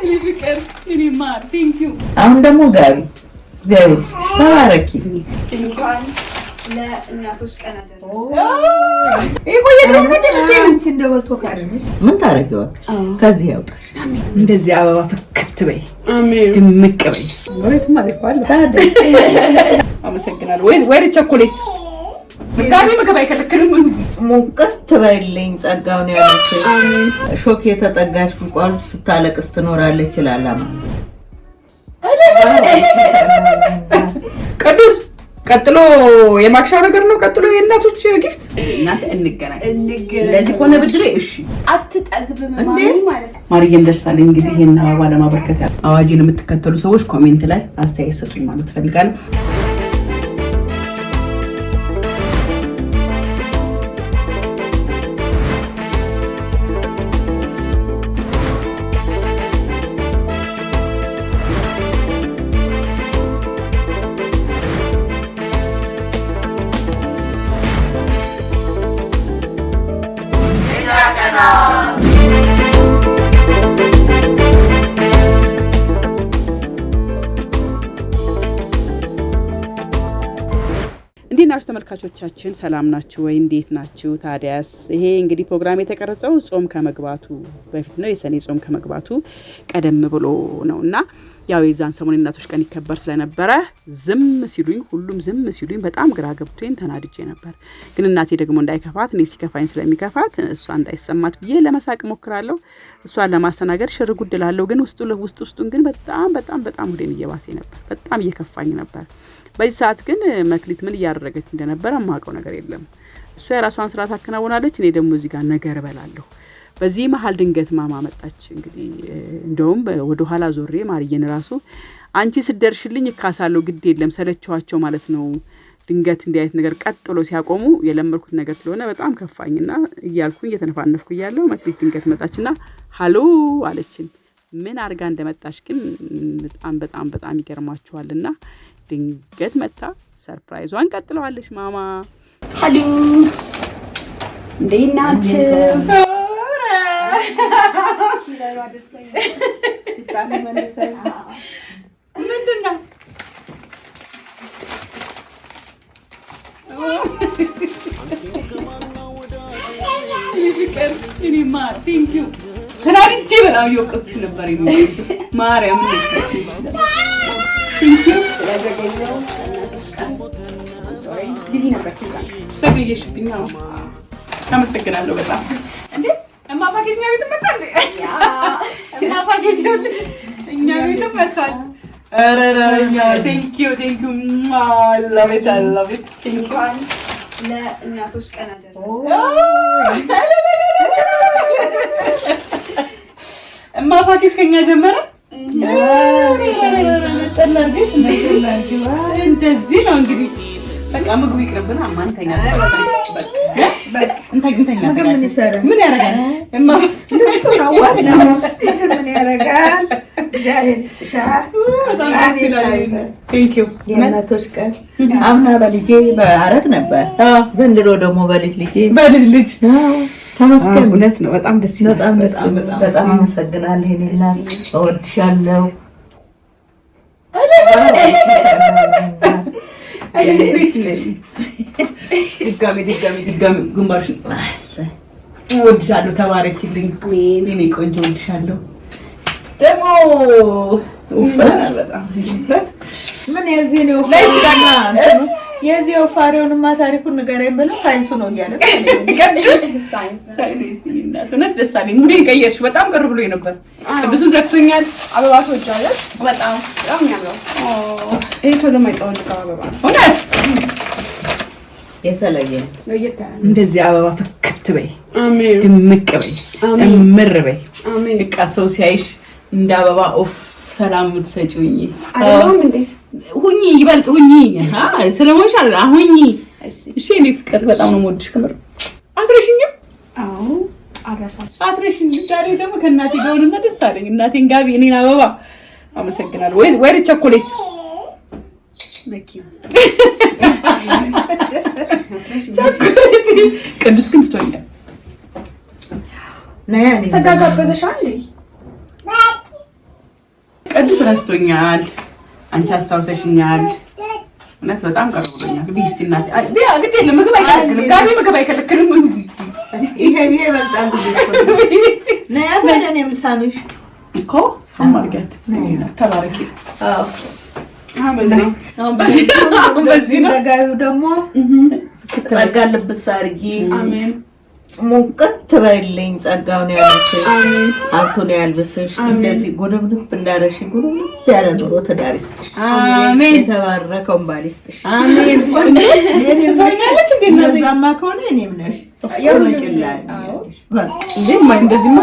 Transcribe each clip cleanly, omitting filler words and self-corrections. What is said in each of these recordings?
ፍቅር እኔ ማር ቴንክ ዩ አሁን ደግሞ ጋቢ እግዚአብሔር ይስጥሽ ተባረኪ እንኳን ለእናቶች ቀን አደረሰ ይቆይ ደግሞ አንቺ እንደወልቶ ካርነሽ ምን ታረጊው ከዚህ ያውጣሽ እንደዚህ አበባ ፍክት በይ አሜን ድምቅ በይ ወይት ማለት አለ አመሰግናለሁ ወይ ቸኮሌት ጋቢ ምግብ አይከለክልም ሙቀት በይልኝ ጸጋውን ያለሽ አሜን ሾክ የተጠጋች ቁልቋል ስታለቅስ ትኖራለች ይላል ቅዱስ ቀጥሎ የማክሻው ነገር ነው ቀጥሎ የእናቶች ጊፍት እናንተ እንገናኝ ለዚህ ሆነ ብድሬ እሺ አትጠግብም ማሚ ማለት ማርያም ደርሳለኝ እንግዲህ ይሄን አበባ ለማበርከት አዋጂን የምትከተሉ ሰዎች ኮሜንት ላይ አስተያየት ሰጡኝ ማለት ፈልጋለሁ እንዴናችሁ ተመልካቾቻችን ሰላም ናችሁ ወይ እንዴት ናችሁ ታዲያስ ይሄ እንግዲህ ፕሮግራም የተቀረጸው ጾም ከመግባቱ በፊት ነው የሰኔ ጾም ከመግባቱ ቀደም ብሎ ነውና ያው የዛን ሰሞን እናቶች ቀን ይከበር ስለነበረ ሁሉም ዝም ሲሉኝ በጣም ግራ ገብቶኝ ተናድጄ ነበር ግን እናቴ ደግሞ እንዳይከፋት እኔ ሲከፋኝ ስለሚከፋት እሷ እንዳይሰማት ብዬ ለመሳቅ ሞክራለሁ እሷን ለማስተናገድ ሽርጉድ ላለው ግን ውስጡን ግን በጣም ሁሌን እየባሰ ነበር በጣም እየከፋኝ ነበር በዚህ ሰዓት ግን መክሊት ምን ያደረገች እንደነበረ ማቀው ነገር የለም እሷ የራሷን ስራ ታከናውናለች እኔ ደግሞ እዚህ ጋር ነገር በላለሁ በዚህ መሃል ድንገት ማማ መጣች እንግዲህ እንደውም ወደ ኋላ ዞሬ ማርየን ራሱ አንቺ ስደርሽልኝ እካሳለሁ ግድ የለም ሰለቻቸው ማለት ነው ድንገት እንዲህ አይነት ነገር ቀጥሎ ሲያቆሙ የለመርኩት ነገር ስለሆነ በጣም ከፋኝና እያልኩኝ እየተነፋነፍኩ እያለሁ መክሊት ድንገት መጣችና ሃሎ አለችን ምን አርጋ እንደመጣች ግን በጣም ይገርማችኋልና ድንገት መጣ ሰርፕራይዟን ቀጥለዋለች ማማ ሃሎ እንዴናችሁ ሲላዩ አድርሰኝ ሲታም መለሰኝ ምንድነው ፍቅር እኔ ማር ቴንክ ዩ ተናድጄ በጣም እየወቀስኩሽ ነበር ማርያም ቴንክ ዩ ስለዘገየው ሶሪ ቢዚ ነበር ዘገየሽብኝ አመሰግናለሁ በጣም እንዴ እማ ፓኬጅኛ ቤት መጣል እማ ፓኬጅ ይኸውልሽ እኛ ቤት መጣል አረረኛ ቴንክ ዩ I love it ቴንክ ዩ ለእናቶች ቀን አደረሰ እማ ፓኬጅ ከኛ ጀመረ እንደዚህ ነው እንግዲህ በቃ ምግቡ ይቅርብና ማንተኛ እንተኛ ምን ይሰራል ምን ያረጋል እማ እሱ ነው ዋናው ምን ያረጋል እግዚአብሔር ይስጥሻ ቴንክ ዩ የእናቶች ቀን አምና በልጄ በአረግ ነበር ዘንድሮ ደግሞ በልጅ ልጅ ተመስገን እውነት ነው በጣም ደስ ይላል በጣም አመሰግናለሁ እኔና እወድሻለሁ ድጋሚ ግንባርሽ እወድሻለሁ ተባረኪልኝ እኔ ቆንጆ እወድሻለሁ ደግሞ ወፈራል በጣም ምን የዚህ ነው የዚህ ወፋሪውንማ ታሪኩን ንገረኝ ብለው ሳይንሱ ነው እያለ እውነት ደስ አለኝ ሙዴን ቀየርሽ በጣም ቅር ብሎኝ ነበር ቅዱስም ዘግቶኛል አበባ ትወጃለሽ በጣም ያምራል ይሄ ቶሎ የማይጠወልቅ አበባ እውነት የተለየ እንደዚህ አበባ ፍክት በይ አሜን ድምቅ በይ እምር በይ አሜን በቃ ሰው ሲያይሽ እንደ አበባ ኦፍ ሰላም ምትሰጪኝ አይደለም እንዴ ሁኚ ይበልጥ ሁኚ ስለሞሽ አሁኚ እሺ እኔ ፍቅር በጣም ነው የምወድሽ ክምር አትረሽኝም አዎ አትረሽኝ ዛሬ ደግሞ ከእናቴ ጋር ሆነና ደስ አለኝ እናቴን ጋቢ እኔን አበባ አመሰግናለሁ ወይ ቸኮሌት መኪና ውስጥ ቅዱስ ግን ትቶኛል ነያ ተጋጋበዘሻል ቅዱስ ረስቶኛል፣ አንቺ አስታውሰሽኛል። እውነት በጣም ቀርቦኛል። ቢስቲ እናቴ ግድ የለም ምግብ አይከለክልም፣ ጋቢ ምግብ አይከለክልም። ይሄ በጣም ነያ ታዲያ የምሳምሽ እኮ ሰማርገት ተባረኪ። በዚህ ነው ደግሞ ጸጋ ልብስ አድርጊ። አሜን። ሙቀት ትበይልኝ፣ ጸጋውን ያልብስሽ፣ ሀብቱን ያልብስሽ። እንደዚህ ጎደምድም እንዳረግሽ ጎደምድም ያለ ኑሮ ትዳር ይስጥሽ። አሜን። የተባረከውን ባል ይስጥሽ። አሜን። እንደዛማ ከሆነ እኔም ነሽ ይወጭላል። እንደዚህማ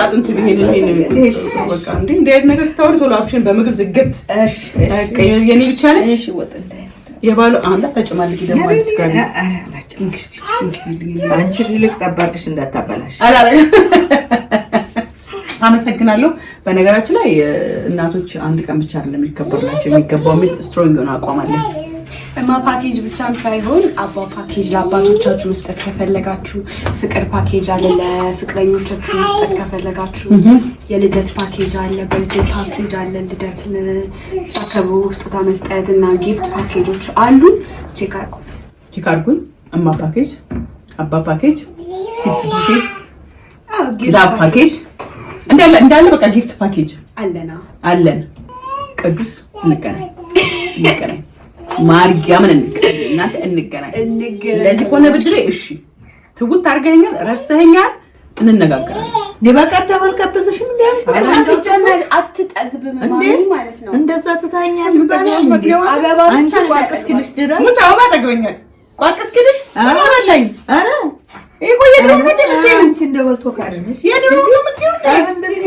አጥንት በቃ እንደ ነገር ስታወሪ ቶሎ አፍሽን በምግብ ዝግት የኔ ብቻ ነች። የባሉ አንዳ ተጨማልቂ ደግሞ አዲስ ጋር አንቺ ልክ ጠባቅሽ እንዳታበላሽ። አመሰግናለሁ። በነገራችን ላይ እናቶች አንድ ቀን ብቻ አይደለም የሚከበርላቸው የሚገባው የሚል ስትሮንግ የሆነ አቋም አለ። እማ ፓኬጅ ብቻም ሳይሆን አባ ፓኬጅ ለአባቶቻችሁ መስጠት ከፈለጋችሁ፣ ፍቅር ፓኬጅ አለ ለፍቅረኞቻችሁ መስጠት ከፈለጋችሁ፣ የልደት ፓኬጅ አለ፣ በርዝዴ ፓኬጅ አለ፣ ልደትን ስታከብሩ ስጦታ መስጠት እና ጊፍት ፓኬጆች አሉ። ቼክ አድርጉን። እማ ፓኬጅ፣ አባ ፓኬጅ፣ ኪድስ ፓኬጅ፣ ዳብ ፓኬጅ እንዳለ በቃ ጊፍት ፓኬጅ አለን። ቅዱስ እንገናኝ ማርያምን እናንተ እንገናኝ። እንደዚህ ሆነ ብድሬ እሺ ትውት አድርገኸኛል፣ ረስተኸኛል፣ እንነጋገራለን። በቀደም አልጋበዘሽም እንዴ? ሲጀመር አትጠግብም ማለት ነው። እንደዛ ትታኛል አበባ አንቺ ቋቅስኪልሽ ድረስ ሙጫ አበባ ጠግበኛል። ቋቅስኪልሽ አበላኝ። አረ ይሄ የድሮ ምንድን ነው? አንቺ እንደበልቶ ካደረሽ የድሮ ነው የምትይው እንደዚህ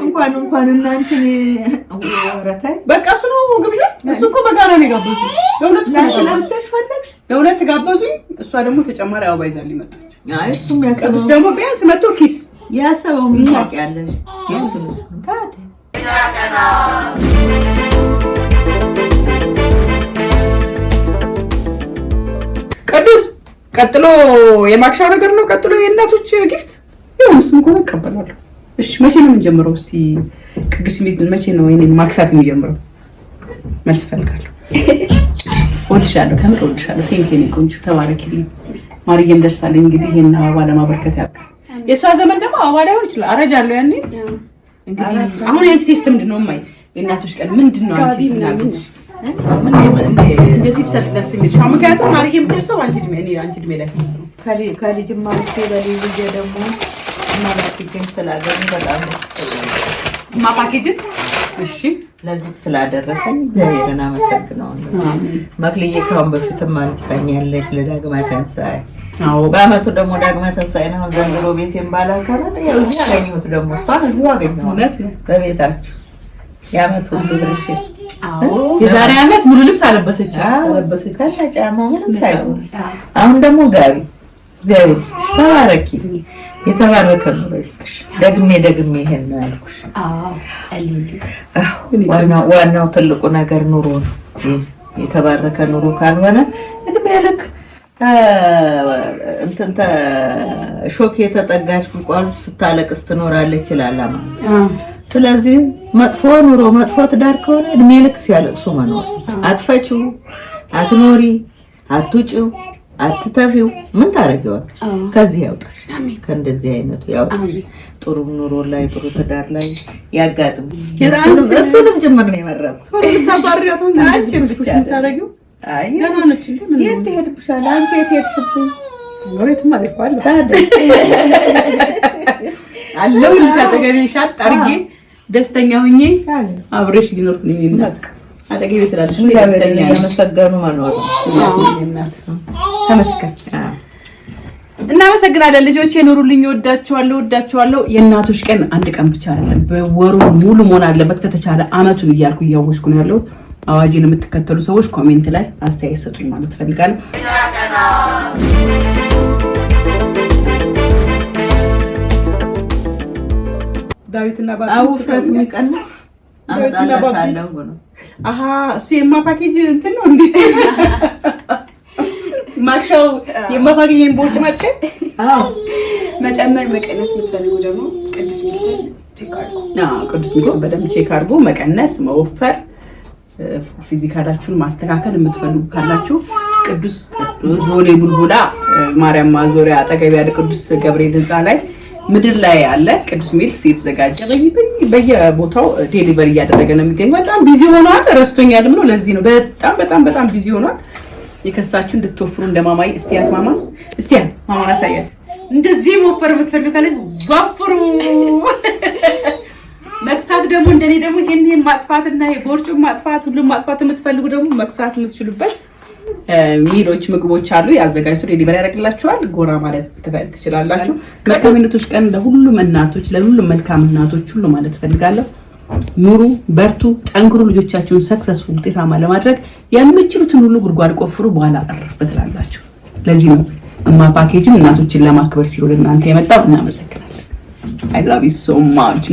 ይባል እንኳን እና አንቺን ወረታይ በቃ እሱ ነው ግብዣ። እሱ እኮ በጋራ ነው የጋበዙኝ። ለሁለት ጋበዙኝ። እሷ ደግሞ ተጨማሪ አበባ ይዛልኝ መጣች። አይ እሱም ያሰበው ደግሞ ቢያንስ መጥቶ ኪስ ያሰበው ምን ታውቂያለሽ? ቅዱስ ቀጥሎ የማክሻው ነገር ነው። ቀጥሎ የእናቶች ጊፍት ይሁንስ ምን ኮነ እቀበላለሁ። እሺ መቼ ነው የምንጀምረው? እስቲ ቅዱስ መቼ ነው የኔን ማክሳት የሚጀምረው? መልስ ፈልጋለሁ። ወልሻለሁ፣ ከምር ወልሻለሁ። ቴንኪ ኔ ቆንጆ ተባረኪልኝ። ማርያም ደርሳለኝ። እንግዲህ ይሄን አበባ ለማበርከት ያልቃል። የሷ ዘመን ደግሞ አበባ ላይሆን ይችላል። አረጃለሁ ያኔ እንግዲህ አሁን የአንቺ ቴስት ምንድነው? ማይ የእናቶች ቀን ምንድነው? አንቺ ምናምን እንደዚህ ሰጥ ደስ የሚል ሻው። ምክንያቱም ማርያም ደርሰው አንቺ እድሜ ላይ ነው ከልጅ ማለት በልጅ ደግሞ ማባኪን ስላገኝ በጣም ማባኪን እሺ ለዚህ ስላደረሰኝ እግዚአብሔርን አመሰግናለሁ። መክሊዬ ካሁን በፊትም አንሳኛለች ለዳግማ ትንሣኤ። አዎ በአመቱ ደግሞ ዳግማ ትንሣኤ ነው ዘንድሮ ቤቴን ባላከረ ያው እዚህ አገኘሁት። ደግሞ እሷን እዚሁ አገኘሁት በቤታችሁ የአመቱ ድርሽ። አዎ የዛሬ አመት ሙሉ ልብስ አለበሰች ከጫማው ምንም ሳይሆን አሁን ደግሞ ጋቢ እግዚአብሔር ይስጥሽ፣ ተባረኪ፣ የተባረከ ኑሮ ይስጥሽ። ደግሜ ይሄን ነው ያልኩሽ። አዎ ጸልይልኝ። ዋናው ትልቁ ነገር ኑሮ ነው። የተባረከ ኑሮ ካልሆነ እድሜ ልክ እንትን ሾክ የተጠጋች ቁልቋል ስታለቅስ ትኖራለች ይላል ማለት። ስለዚህ መጥፎ ኑሮ መጥፎ ትዳር ከሆነ እድሜ ልክ ሲያለቅሱ መኖር። አትፈጪው፣ አትኖሪ፣ አትውጪው፣ አትተፊው ምን ታረጊዋል? ከዚህ ያውጣሽ፣ ከእንደዚህ አይነቱ ያውጣሽ። ጥሩ ኑሮ ላይ ጥሩ ትዳር ላይ ያጋጥም። እሱንም ጭምር ነው የመረጥኩት። ታባሪያቱ አንቺም ብቻ ታረጊው። አይ የት ሄድብሻል? አንቺ የት ሄድሽብኝ? ወሬትማ ልኳል አለው ልሻተገሪ ሻት አርጌ ደስተኛ ሆኜ አብረሽ ሊኖርኩ ነው እናት አጠገቤ ስላለሽ ደስተኛ ያመሰገኑ መኖር እናት ተመስገን። እናመሰግናለን ልጆቼ፣ ኑሩልኝ። ወዳችኋለሁ። የእናቶች ቀን አንድ ቀን ብቻ አይደለም፣ በወሩ ሙሉ መሆን አለበት። ከተቻለ አመቱን እያልኩ እያወሽኩ ነው ያለሁት። አዋጂን የምትከተሉ ሰዎች ኮሜንት ላይ አስተያየት ሰጡኝ ማለት ፈልጋለሁ። ዳዊትና ውፍረት የሚቀንስ አመጣለታለሁ ብሎ እሱ የማፓኬጅ እንትን ነው እንዴ? ማክሻው የማፓኬጅን ቦርጭ መጥቀም መጨመር መቀነስ የምትፈልጉ ደግሞ ቅዱስ ሚልስን ቅዱስ ሚክስ በደንብ ቼክ አድርጉ። መቀነስ፣ መወፈር፣ ፊዚካላችሁን ማስተካከል የምትፈልጉ ካላችሁ ቅዱስ ቦሌ ቡልቡላ ማርያም ማዞሪያ አጠገብ ያለ ቅዱስ ገብርኤል ህንፃ ላይ ምድር ላይ ያለ ቅዱስ ሚክስ የተዘጋጀ በየቦታው ዴሊቨሪ እያደረገ ነው የሚገኘው። በጣም ቢዚ ሆኗል። ረስቶኛልም ነው ለዚህ ነው በጣም ቢዚ ሆኗል። የከሳችሁ እንድትወፍሩ እንደማማይ እስቲያት ማማን አሳያት። እንደዚህ ወፈር የምትፈልጉ ካለ ወፍሩ። መክሳት ደግሞ እንደኔ ደግሞ ይሄን ማጥፋትና የቦርጩን ማጥፋት ሁሉም ማጥፋት የምትፈልጉ ደግሞ መክሳት የምትችሉበት ሚሎች ምግቦች አሉ። ያዘጋጅቶ ዴሊቨሪ ያደርግላችኋል። ጎራ ማለት ትችላላችሁ። መልካም እናቶች ቀን ለሁሉም እናቶች ለሁሉም መልካም እናቶች ሁሉ ማለት ፈልጋለሁ። ኑሩ፣ በርቱ፣ ጠንክሩ። ልጆቻችሁን ሰክሰስፉል ውጤታማ ለማድረግ የምትችሉትን ሁሉ ጉድጓድ ቆፍሩ። በኋላ ቀርፍ ትላላችሁ። ለዚህ ነው እማ ፓኬጅም እናቶችን ለማክበር ሲሉ ለእናንተ የመጣው። እናመሰግናለን። I love you so much.